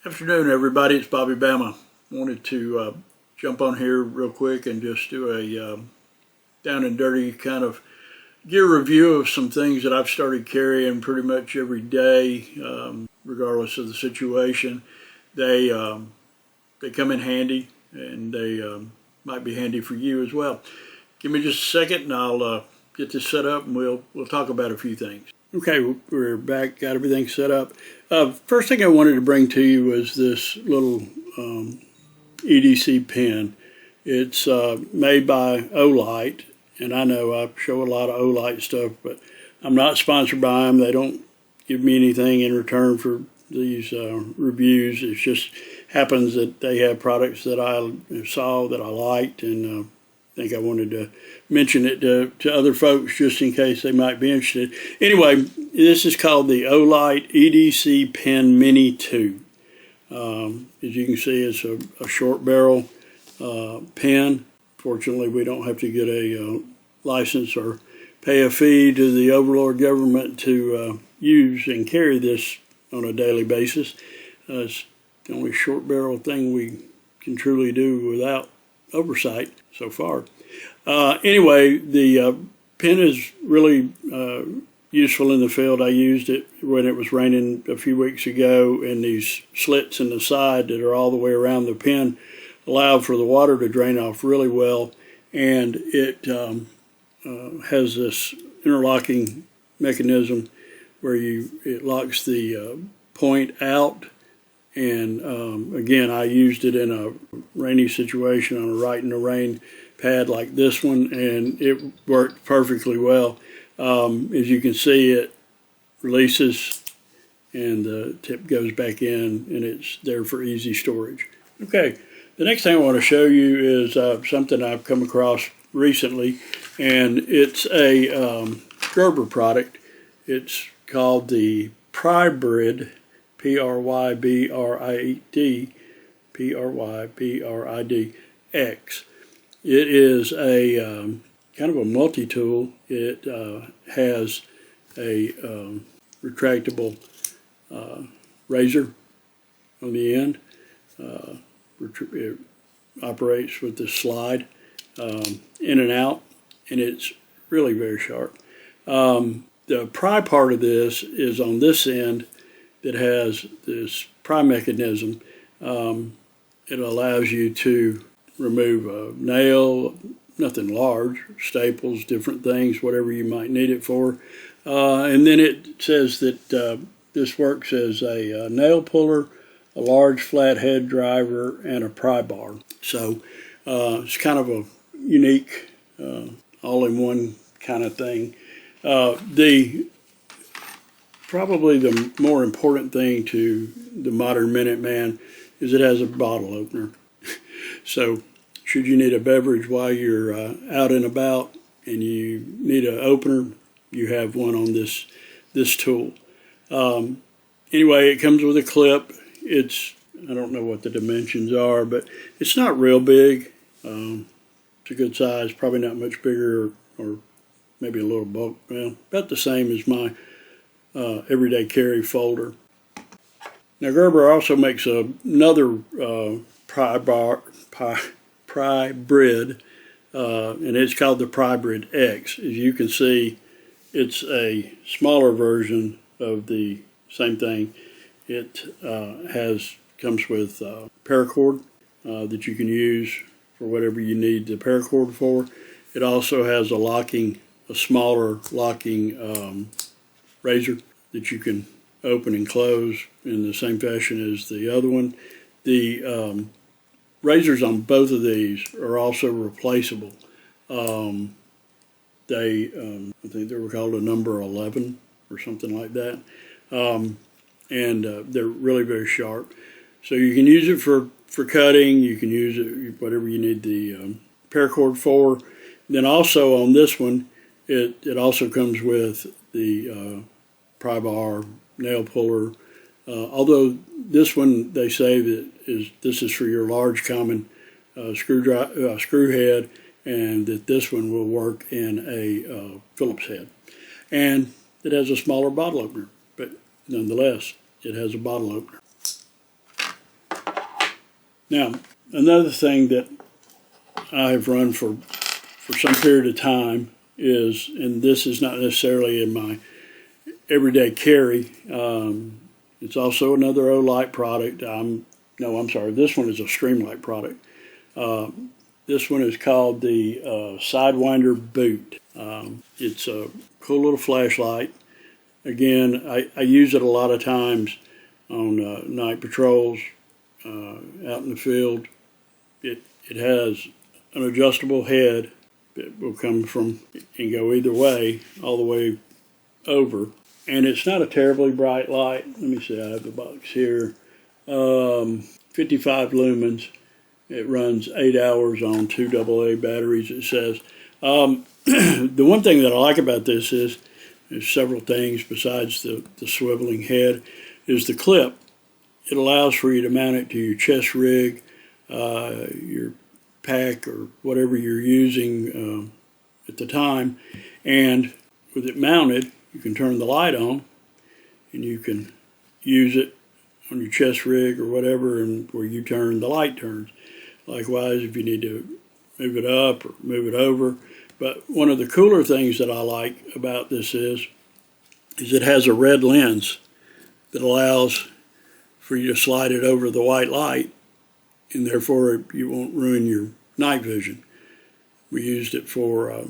Afternoon, everybody. It's Bobby Bama. Wanted to jump on here real quick and just do a down and dirty kind of gear review of some things that I've started carrying pretty much every day, regardless of the situation. They come in handy, and they might be handy for you as well. Give me just a second, and I'll get this set up, and we'll talk about a few things. Okay, we're back, got everything set up. First thing I wanted to bring to you was this little EDC pen. It's made by Olight, and I know I show a lot of Olight stuff, but I'm not sponsored by them. They don't give me anything in return for these reviews. It just happens that they have products that I saw that I liked, and I think I wanted to mention it to other folks just in case they might be interested. Anyway, this is called the Olight EDC Pen Mini 2. As you can see, it's a short barrel pen. Fortunately, we don't have to get a license or pay a fee to the overlord government to use and carry this on a daily basis. It's the only short barrel thing we can truly do without oversight so far. Anyway, the pen is really useful in the field. I used it when it was raining a few weeks ago, and these slits in the side that are all the way around the pen allow for the water to drain off really well, and it has this interlocking mechanism where it locks the point out. And again, I used it in a rainy situation on a Right in the Rain pad like this one, and it worked perfectly well. As you can see, it releases and the tip goes back in, and it's there for easy storage. Okay, the next thing I want to show you is something I've come across recently, and it's a Gerber product. It's called the Prybrid, Prybrid X. It is a kind of a multi-tool. It has a retractable razor on the end. It operates with this slide in and out, and it's really very sharp. The pry part of this is on this end. That has this pry mechanism. It allows you to remove a nail, nothing large, staples, different things, whatever you might need it for. And then it says that this works as a nail puller, a large flathead driver, and a pry bar. So it's kind of a unique all-in-one kind of thing. Probably the more important thing to the Modern Minuteman is it has a bottle opener. So should you need a beverage while you're out and about and you need an opener, you have one on this tool. Anyway, it comes with a clip. I don't know what the dimensions are, but it's not real big. It's a good size, probably not much bigger or maybe a little bulk. Well, about the same as my everyday carry folder. Now, Gerber also makes another Prybrid, and it's called the Prybrid X. As you can see, it's a smaller version of the same thing. It comes with paracord that you can use for whatever you need the paracord for. It also has a smaller locking razor that you can open and close in the same fashion as the other one. The razors on both of these are also replaceable. I think they were called a number 11 or something like that. And they're really very sharp. So you can use it for cutting. You can use it whatever you need the paracord for. Then also on this one, it also comes with the pry bar, nail puller. Although this one, they say that this is for your large common screw head, and that this one will work in a Phillips head. And it has a smaller bottle opener, but nonetheless, it has a bottle opener. Now, another thing that I have run for some period of time is, and this is not necessarily in my everyday carry, it's also another Olight product. I'm sorry, this one is a Streamlight product. This one is called the Sidewinder Boot. It's a cool little flashlight. Again, I use it a lot of times on night patrols out in the field. It has an adjustable head that will come from and go either way, all the way over. And it's not a terribly bright light. Let me see, I have the box here. 55 lumens. It runs 8 hours on 2 AA batteries, it says. The one thing that I like about this is, there's several things besides the swiveling head, is the clip. It allows for you to mount it to your chest rig, your pack, or whatever you're using at the time. And with it mounted, you can turn the light on, and you can use it on your chest rig or whatever, and where you turn, the light turns. Likewise, if you need to move it up or move it over. But one of the cooler things that I like about this is it has a red lens that allows for you to slide it over the white light, and therefore you won't ruin your night vision. We used it for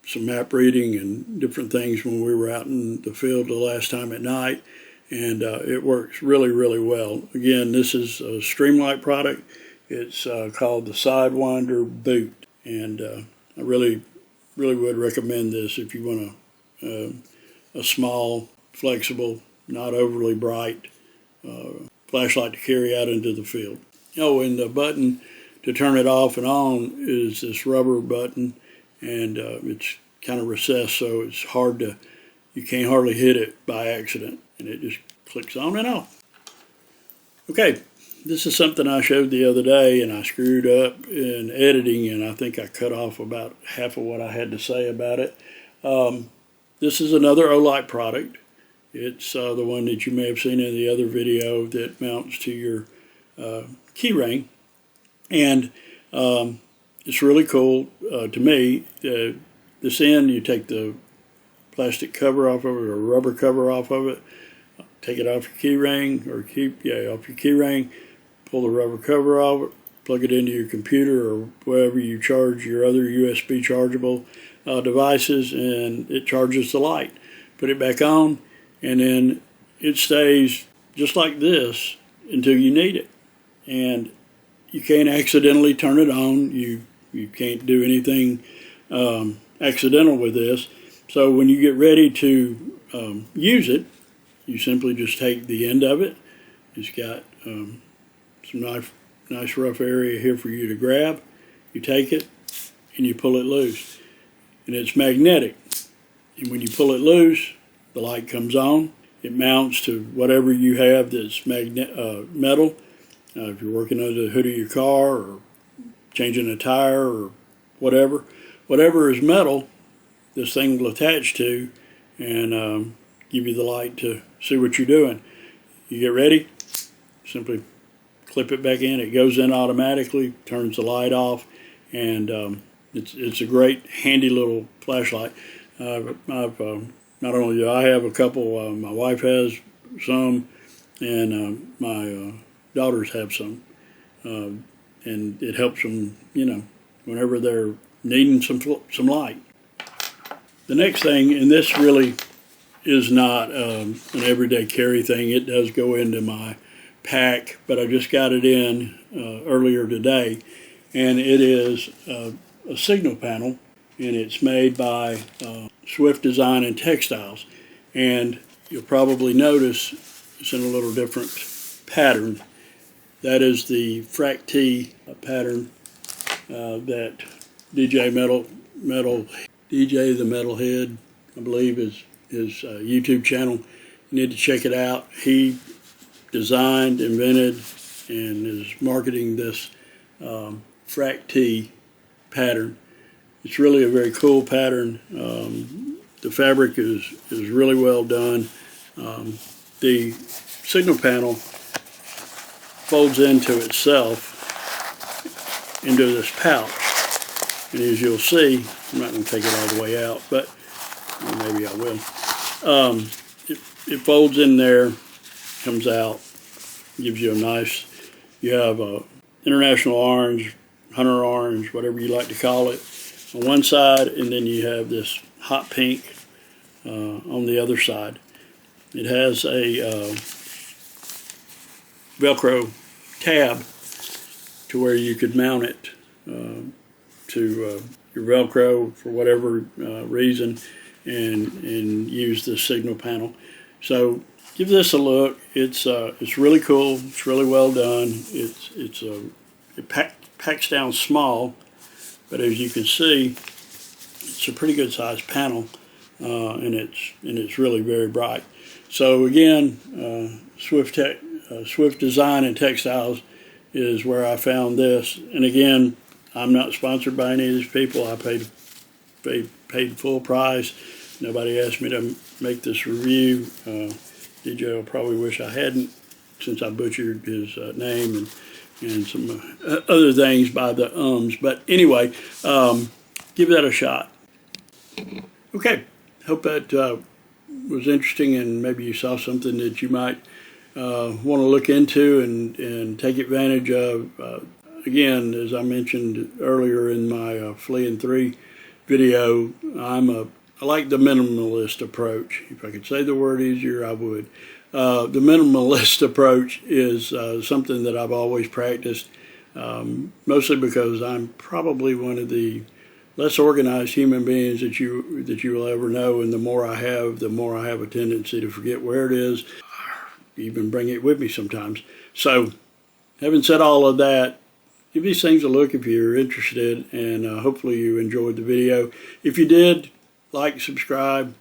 some map reading and different things when we were out in the field the last time at night, and it works really, really well. Again, this is a Streamlight product. It's called the Sidewinder Boot, and I really would recommend this if you want a small, flexible, not overly bright flashlight to carry out into the field. Oh, and the button to turn it off and on is this rubber button, and it's kind of recessed, so it's you can't hardly hit it by accident, and it just clicks on and off. Okay, this is something I showed the other day, and I screwed up in editing, and I think I cut off about half of what I had to say about it. This is another Olight product. It's the one that you may have seen in the other video that mounts to your key ring, and it's really cool to me. This end, you take the plastic cover off of it, or rubber cover off of it, take it off your key ring, or off your key ring, pull the rubber cover off it, plug it into your computer or wherever you charge your other USB chargeable devices, and it charges the light. Put it back on, and then it stays just like this until you need it. And you can't accidentally turn it on. You can't do anything accidental with this. So when you get ready to use it, you simply just take the end of it. It's got some nice rough area here for you to grab. You take it and you pull it loose, and it's magnetic. And when you pull it loose, the light comes on. It mounts to whatever you have that's metal. If you're working under the hood of your car, or changing a tire, or whatever is metal, this thing will attach to and give you the light to see what you're doing. You get ready, simply clip it back in. It goes in automatically, turns the light off, and it's a great, handy little flashlight. Not only do I have a couple, my wife has some, and my daughters have some, and it helps them, whenever they're needing some light. The next thing, and this really is not an everyday carry thing. It does go into my pack, but I just got it in earlier today, and it is a signal panel, and it's made by Swift Design and Textiles, and you'll probably notice it's in a little different pattern. That is the Frac T pattern that DJ the Metalhead, I believe, is his YouTube channel. You need to check it out. He designed, invented, and is marketing this Frac T pattern. It's really a very cool pattern. The fabric is really well done. The signal panel folds into itself, into this pouch. And as you'll see, I'm not going to take it all the way out, but maybe I will. It folds in there, comes out, gives you a nice, you have a international orange, hunter orange, whatever you like to call it, on one side, and then you have this hot pink on the other side. It has a Velcro tab to where you could mount it to your Velcro for whatever reason, and use the signal panel. So give this a look. It's really cool. It's really well done. It packs down small, but as you can see, it's a pretty good sized panel, and it's really very bright. So again, Swift Design and Textiles is where I found this. And again, I'm not sponsored by any of these people. I paid full price. Nobody asked me to make this review. DJ will probably wish I hadn't, since I butchered his name and some other things by the ums. But anyway, give that a shot. Okay, hope that was interesting, and maybe you saw something that you might want to look into and take advantage of. Again, as I mentioned earlier in my Fleeing 3 video, I like the minimalist approach. If I could say the word easier, I would. The minimalist approach is something that I've always practiced, mostly because I'm probably one of the less organized human beings that you will ever know, and the more I have a tendency to forget where it is, even bring it with me sometimes. So, having said all of that, give these things a look if you're interested, and hopefully you enjoyed the video. If you did, like, subscribe,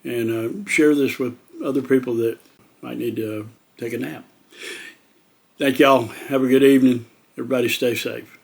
and share this with other people that might need to take a nap. Thank y'all. Have a good evening. Everybody stay safe.